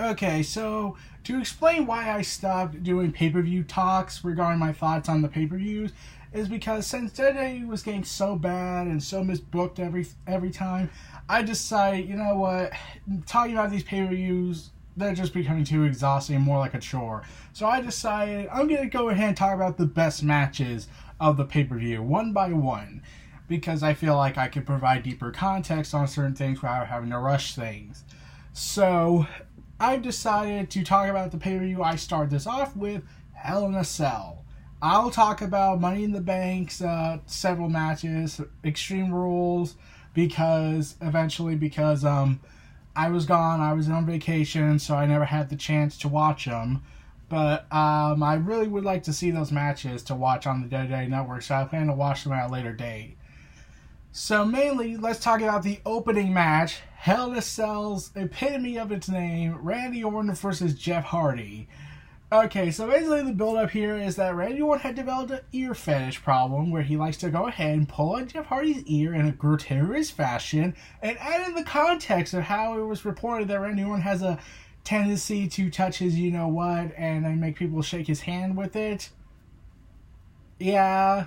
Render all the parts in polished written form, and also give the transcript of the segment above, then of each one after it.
Okay, so to explain why I stopped doing pay-per-view talks regarding my thoughts on the pay-per-views is because since WWE was getting so bad and so misbooked every time, I decided, you know what, talking about these pay-per-views, they're just becoming too exhausting and more like a chore. So I decided I'm going to go ahead and talk about the best matches of the pay-per-view, one by one, because I feel like I could provide deeper context on certain things without having to rush things. So I've decided to talk about the pay-per-view. I start this off with Hell in a Cell. I'll talk about Money in the Bank's several matches, Extreme Rules, because I was gone, I was on vacation, so I never had the chance to watch them. But I really would like to see those matches to watch on the WWE Network, so I plan to watch them at a later date. So mainly, let's talk about the opening match, Hell in a Cell's epitome of its name, Randy Orton versus Jeff Hardy. Okay, so basically the build-up here is that Randy Orton had developed an ear fetish problem where he likes to go ahead and pull on Jeff Hardy's ear in a gratuitous fashion, and add in the context of how it was reported that Randy Orton has a tendency to touch his you-know-what and then make people shake his hand with it. Yeah,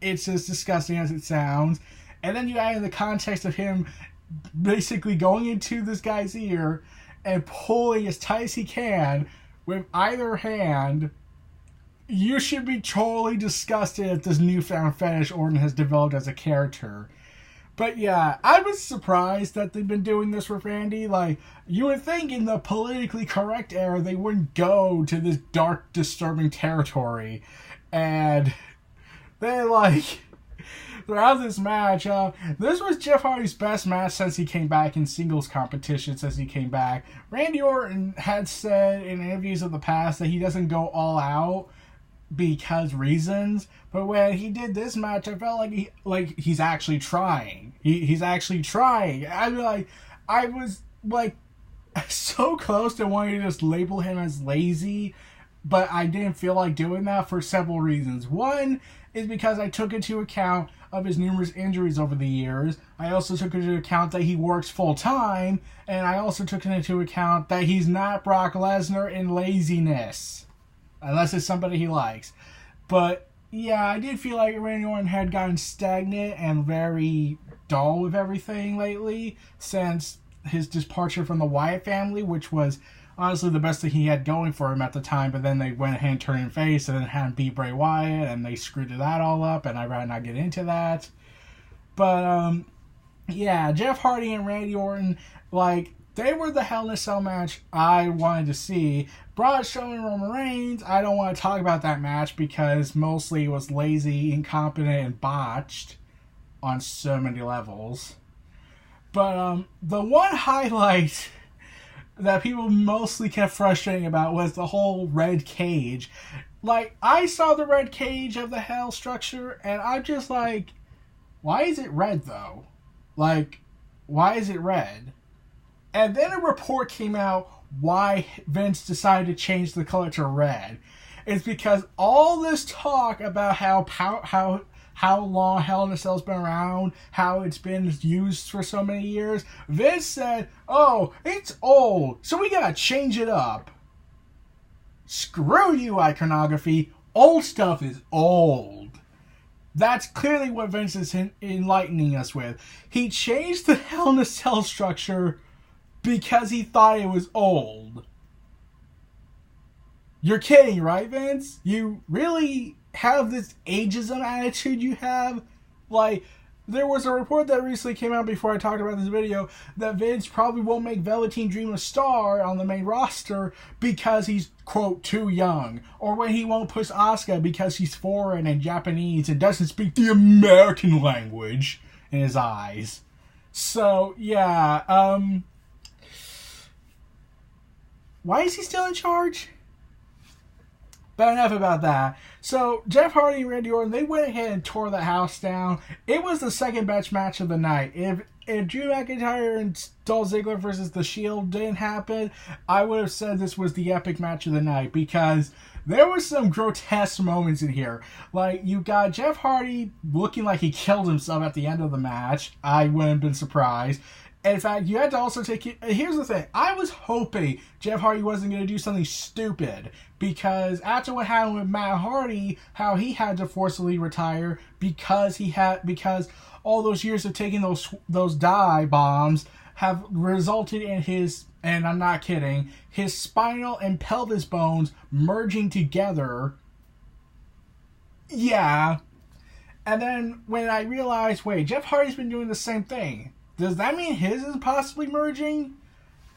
it's as disgusting as it sounds. And then you add in the context of him basically going into this guy's ear and pulling as tight as he can with either hand. You should be totally disgusted at this newfound fetish Orton has developed as a character. But yeah, I was surprised that they've been doing this with Randy. Like, you would think in the politically correct era they wouldn't go to this dark, disturbing territory. And then, like, throughout this match, this was Jeff Hardy's best match since he came back in singles competition since he came back. Randy Orton had said in interviews of the past that he doesn't go all out because reasons, but when he did this match, I felt like he's actually trying. He's actually trying. I was so close to wanting to just label him as lazy, but I didn't feel like doing that for several reasons. One is because I took into account of his numerous injuries over the years. I also took into account that he works full-time, and I also took into account that he's not Brock Lesnar in laziness. Unless it's somebody he likes. But, yeah, I did feel like Randy Orton had gotten stagnant and very dull with everything lately since his departure from the Wyatt family, which was honestly the best thing he had going for him at the time, but then they went ahead and turned him face and then had him beat Bray Wyatt, and they screwed that all up, and I'd rather not get into that. But, yeah, Jeff Hardy and Randy Orton, they were the Hell in a Cell match I wanted to see. Braun Strowman, Roman Reigns, I don't want to talk about that match because mostly it was lazy, incompetent, and botched on so many levels. But, the one highlight that people mostly kept frustrating about was the whole red cage. I saw the red cage of the Hell structure, and I'm just like, why is it red, though? Why is it red? And then a report came out why Vince decided to change the color to red. It's because all this talk about how long Hell in a Cell's been around, how it's been used for so many years, Vince said, oh, it's old, so we gotta change it up. Screw you, iconography. Old stuff is old. That's clearly what Vince is enlightening us with. He changed the Hell in a Cell structure because he thought it was old. You're kidding, right, Vince? You really have this ageism attitude you have? There was a report that recently came out before I talked about this video that Vince probably won't make Velveteen Dream a star on the main roster because he's, quote, too young. Or when he won't push Asuka because she's foreign and Japanese and doesn't speak the American language in his eyes. So, yeah, why is he still in charge? But enough about that. So, Jeff Hardy and Randy Orton, they went ahead and tore the house down. It was the second best match of the night. If Drew McIntyre and Dolph Ziggler versus The Shield didn't happen, I would have said this was the epic match of the night because there were some grotesque moments in here. You got Jeff Hardy looking like he killed himself at the end of the match. I wouldn't have been surprised. In fact, you had to also take it. Here's the thing. I was hoping Jeff Hardy wasn't going to do something stupid, because after what happened with Matt Hardy, how he had to forcibly retire because all those years of taking those dye bombs have resulted in his, and I'm not kidding, his spinal and pelvis bones merging together. Yeah. And then when I realized, wait, Jeff Hardy's been doing the same thing. Does that mean his is possibly merging?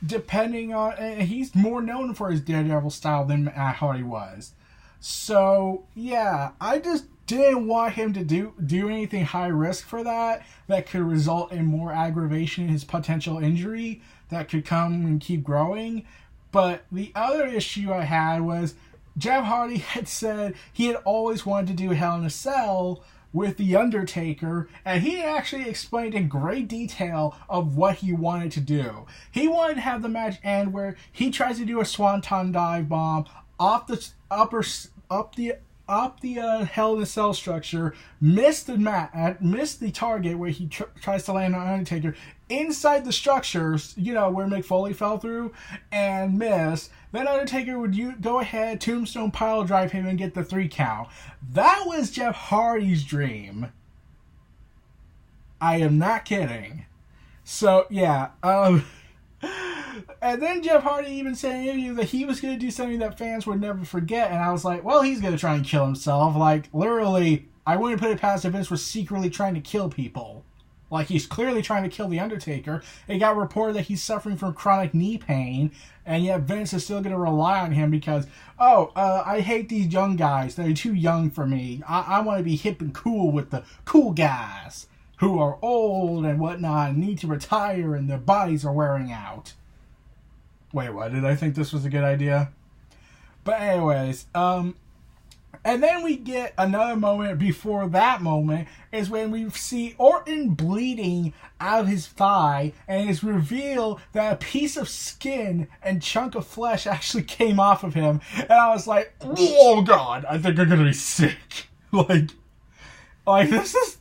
Depending on... he's more known for his Daredevil style than Matt Hardy was. So, yeah, I just didn't want him to do anything high risk for that could result in more aggravation in his potential injury that could come and keep growing. But the other issue I had was Jeff Hardy had said he had always wanted to do Hell in a Cell with The Undertaker, and he actually explained in great detail of what he wanted to do. He wanted to have the match end where he tries to do a swanton dive bomb off the Hell in a Cell structure, missed the target where he tries to land on Undertaker inside the structures, where Mick Foley fell through, and miss. Then Undertaker would go ahead, tombstone pile drive him, and get the 3 count. That was Jeff Hardy's dream. I am not kidding. So, yeah. And then Jeff Hardy even said in an interview that he was going to do something that fans would never forget. And I was like, well, he's going to try and kill himself. Like, literally, I wouldn't put it past if Vince was secretly trying to kill people. Like, he's clearly trying to kill The Undertaker. It got reported that he's suffering from chronic knee pain, and yet Vince is still going to rely on him because, I hate these young guys. They're too young for me. I want to be hip and cool with the cool guys who are old and whatnot and need to retire and their bodies are wearing out. Wait, what? Did I think this was a good idea? But anyways, and then we get another moment before that moment is when we see Orton bleeding out of his thigh, and it's revealed that a piece of skin and chunk of flesh actually came off of him. And I was like, oh god, I think I'm gonna be sick. Like this is...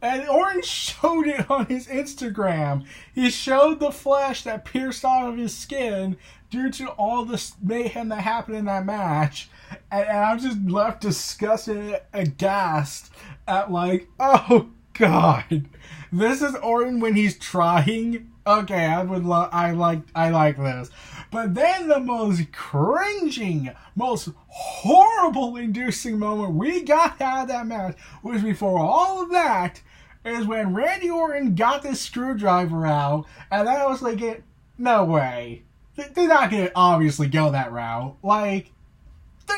And Orton showed it on his Instagram. He showed the flesh that pierced out of his skin due to all this mayhem that happened in that match. And I'm just left disgusted, aghast at oh god, this is Orton when he's trying. Okay, I like this. But then the most cringing, most horrible inducing moment we got out of that match was before all of that is when Randy Orton got this screwdriver out, and then I was like, no way. They're not going to obviously go that route. They're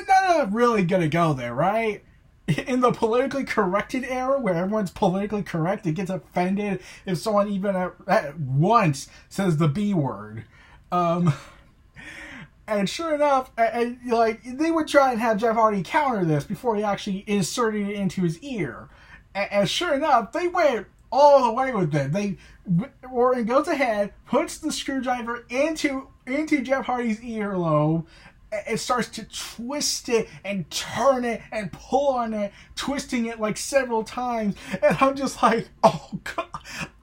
not really going to go there, right? In the politically corrected era where everyone's politically correct, it gets offended if someone even at once says the B word. And sure enough, they would try and have Jeff Hardy counter this before he actually inserted it into his ear. And sure enough, they went all the way with it. Orton goes ahead, puts the screwdriver into Jeff Hardy's earlobe, and starts to twist it and turn it and pull on it, twisting it several times. And I'm just like, oh god,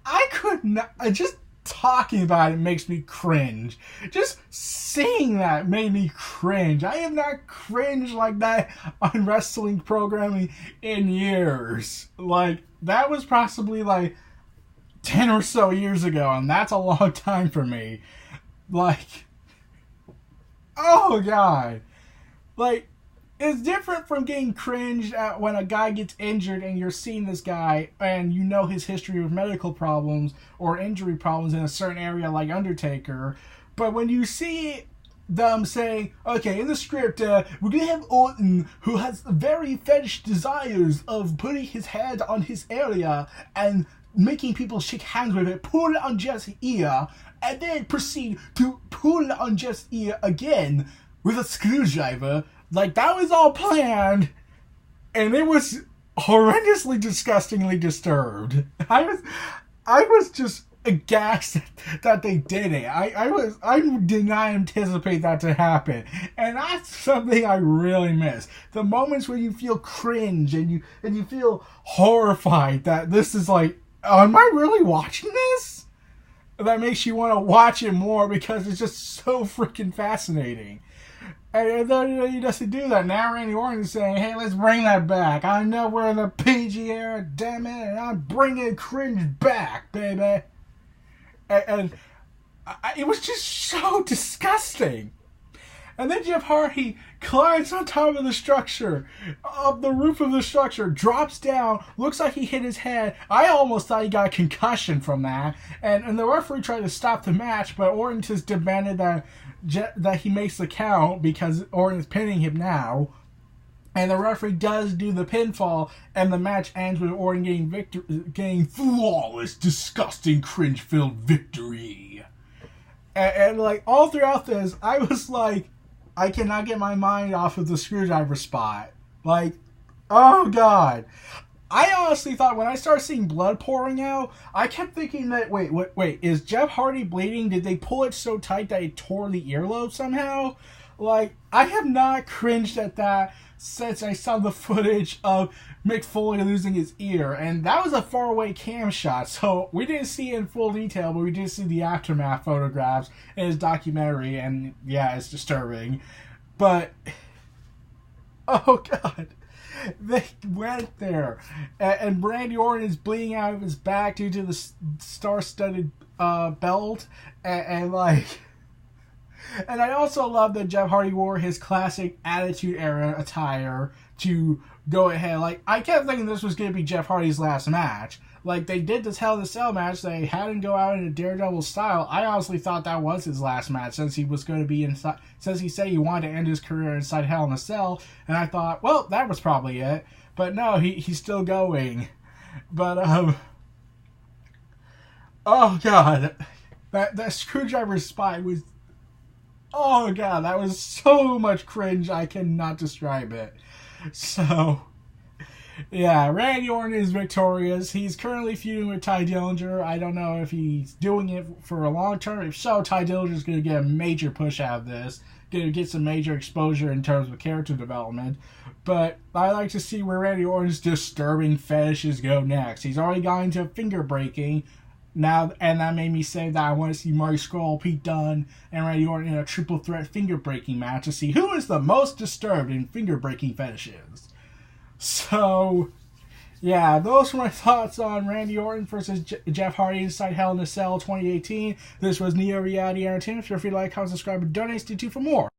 I could not. Just talking about it makes me cringe. Just seeing that made me cringe. I have not cringed like that on wrestling programming in years. That was possibly 10 or so years ago, and that's a long time for me. Oh god. It's different from getting cringed at when a guy gets injured and you're seeing this guy and you know his history of medical problems or injury problems in a certain area like Undertaker. But when you see them saying, okay, in the script, we're going to have Orton, who has very fetish desires of putting his hand on his area and making people shake hands with it, pull it on Jeff's ear, and then proceed to pull it on Jeff's ear again with a screwdriver. That was all planned, and it was horrendously, disgustingly disturbed. I was just aghast that they did it. I did not anticipate that to happen, and that's something I really miss. The moments where you feel cringe and you feel horrified that this is am I really watching this? that makes you want to watch it more because it's just so freaking fascinating. And then he doesn't do that. Now Randy Orton is saying, hey, let's bring that back. I know we're in the PG era, damn it, and I'm bringing cringe back, baby. And it was just so disgusting. And then Jeff Hardy climbs on top of the structure, of the roof of the structure, drops down, looks like he hit his head. I almost thought he got a concussion from that. And the referee tried to stop the match, but Orton just demanded that he makes the count because Orton is pinning him now. And the referee does do the pinfall, and the match ends with Orton getting flawless, disgusting, cringe-filled victory. And like, all throughout this, I was like, I cannot get my mind off of the screwdriver spot. Like, oh god. I honestly thought when I started seeing blood pouring out, I kept thinking that, wait, is Jeff Hardy bleeding? Did they pull it so tight that it tore the earlobe somehow? Like, I have not cringed at that since I saw the footage of Mick Foley losing his ear. And that was a faraway cam shot, so we didn't see it in full detail, but we did see the aftermath photographs in his documentary, and yeah, it's disturbing. But, oh god. They went there, and Randy Orton is bleeding out of his back due to the star-studded belt, and I also love that Jeff Hardy wore his classic Attitude Era attire to go ahead. Like, I kept thinking this was going to be Jeff Hardy's last match. Like, they did this Hell in a Cell match. They had him go out in a Daredevil style. I honestly thought that was his last match since he was going to be inside. Since he said he wanted to end his career inside Hell in a Cell, and I thought, well, that was probably it. But no, he's still going. But oh god, that screwdriver spot was, oh god, that was so much cringe. I cannot describe it. So. Yeah, Randy Orton is victorious. He's currently feuding with Ty Dillinger. I don't know if he's doing it for a long term. If so, Ty Dillinger is going to get a major push out of this. Going to get some major exposure in terms of character development. But I like to see where Randy Orton's disturbing fetishes go next. He's already gone into finger breaking now, and that made me say that I want to see Marty Scurll, Pete Dunne, and Randy Orton in a triple threat finger breaking match to see who is the most disturbed in finger breaking fetishes. So, yeah, those were my thoughts on Randy Orton versus Jeff Hardy inside Hell in a Cell 2018. This was Neo Reality Entertainment. Feel free to like, comment, subscribe, and donate. Stay tuned for more.